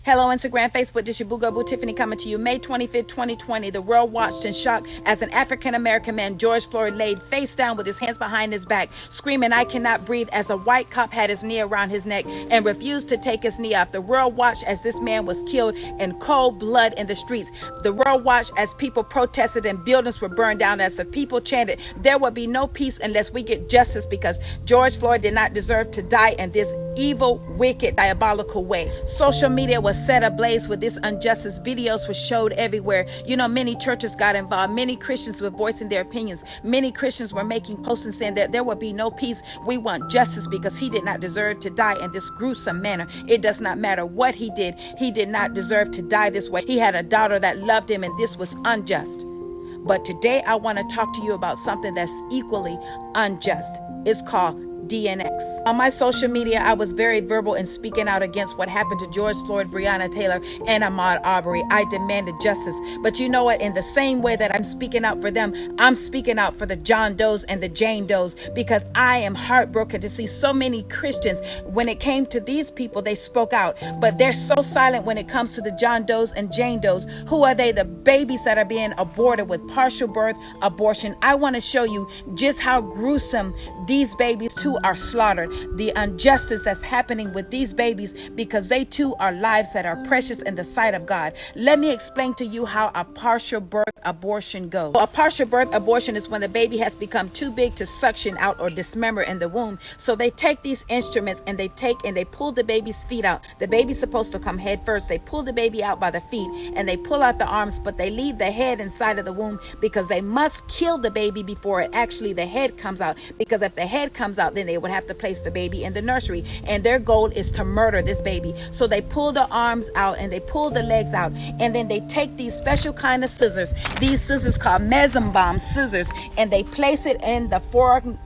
Hello, Instagram, Facebook, this is your Boo Tiffiny coming to you May 25th, 2020. The world watched in shock as an African-American man, George Floyd, laid face down with his hands behind his back, screaming, "I cannot breathe," as a white cop had his knee around his neck and refused to take his knee off. The world watched as this man was killed in cold blood in the streets. The world watched as people protested and buildings were burned down, as the people chanted, "There will be no peace unless we get justice," because George Floyd did not deserve to die in this evil, wicked, diabolical way. Social media was set ablaze with this injustice. Videos were showed everywhere. Many churches got involved. Many Christians were voicing their opinions. Many Christians were making posts and saying that there will be no peace. We want justice because he did not deserve to die in this gruesome manner. It does not matter what he did. He did not deserve to die this way. He had a daughter that loved him, and this was unjust. But today I want to talk to you about something that's equally unjust. It's called DNX. On my social media, I was very verbal in speaking out against what happened to George Floyd, Breonna Taylor, and Ahmaud Arbery. I demanded justice. But you know what? In the same way that I'm speaking out for them, I'm speaking out for the John Does and the Jane Does, because I am heartbroken to see so many Christians. When it came to these people, they spoke out, but they're so silent when it comes to the John Does and Jane Does. Who are they? The babies that are being aborted with partial birth abortion. I want to show you just how gruesome these babies too are slaughtered. The injustice that's happening with these babies, because they too are lives that are precious in the sight of God. Let me explain to you how a partial birth abortion goes. A partial birth abortion is when the baby has become too big to suction out or dismember in the womb. So they take these instruments and they pull the baby's feet out. The baby's supposed to come head first. They pull the baby out by the feet and they pull out the arms, but they leave the head inside of the womb because they must kill the baby before the head comes out. Because if the head comes out, then they would have to place the baby in the nursery, and their goal is to murder this baby. So they pull the arms out and they pull the legs out, and then they take these special kind of scissors, these scissors called mesenbom scissors, and they place it in the foramen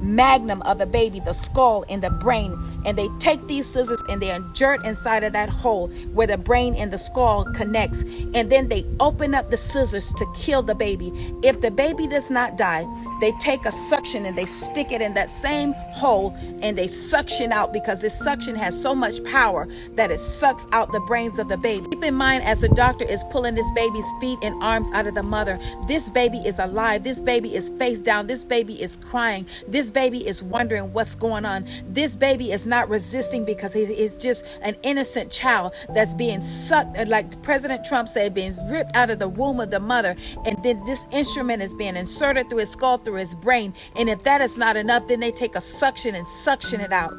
magnum of the baby, the skull and the brain, and they take these scissors and they insert inside of that hole where the brain and the skull connects, and then they open up the scissors to kill the baby. If the baby does not die, they take a suction and they stick it in that same hole and they suction out, because this suction has so much power that it sucks out the brains of the baby. Keep in mind, as the doctor is pulling this baby's feet and arms out of the mother, this baby is alive. This baby is face down. This baby is crying. This baby is wondering what's going on. This baby is not resisting because he is just an innocent child that's being sucked, like President Trump said, being ripped out of the womb of the mother. And then this instrument is being inserted through his skull, through his brain. And if that is not enough, then they take a suction and suction it out.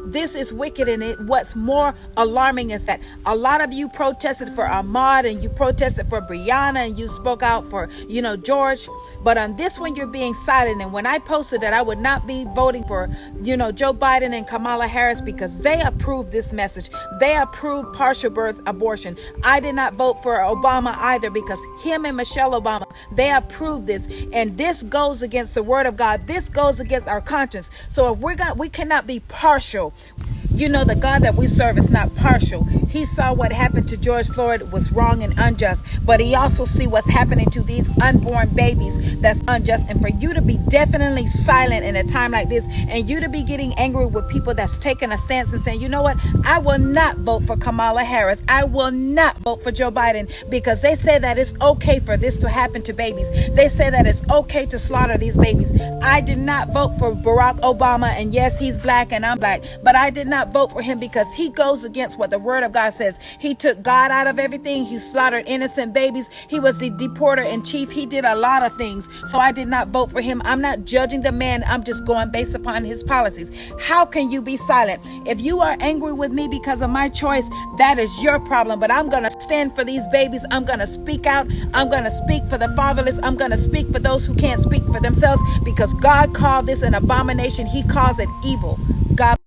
This is wicked, and what's more alarming is that a lot of you protested for Ahmaud and you protested for Breonna and you spoke out for, George. But on this one, you're being silent. And when I posted that I would not be voting for, Joe Biden and Kamala Harris because they approved this message. They approved partial birth abortion. I did not vote for Obama either because him and Michelle Obama, they approved this. And this goes against the word of God. This goes against our conscience. So if we cannot be partial. The God that we serve is not partial. He saw what happened to George Floyd was wrong and unjust, but he also see what's happening to these unborn babies that's unjust. And for you to be definitely silent in a time like this, and you to be getting angry with people that's taking a stance and saying, you know what, I will not vote for Kamala Harris. I will not vote for Joe Biden because they say that it's okay for this to happen to babies. They say that it's okay to slaughter these babies. I did not vote for Barack Obama, and yes, he's black and I'm black, but I did not vote for him because he goes against what the word of God says. He took God out of everything. He slaughtered innocent babies. He was the deporter in chief. He did a lot of things. So I did not vote for him. I'm not judging the man. I'm just going based upon his policies. How can you be silent? If you are angry with me because of my choice, that is your problem. But I'm going to stand for these babies. I'm going to speak out. I'm going to speak for the fatherless. I'm going to speak for those who can't speak for themselves, because God called this an abomination. He calls it evil. God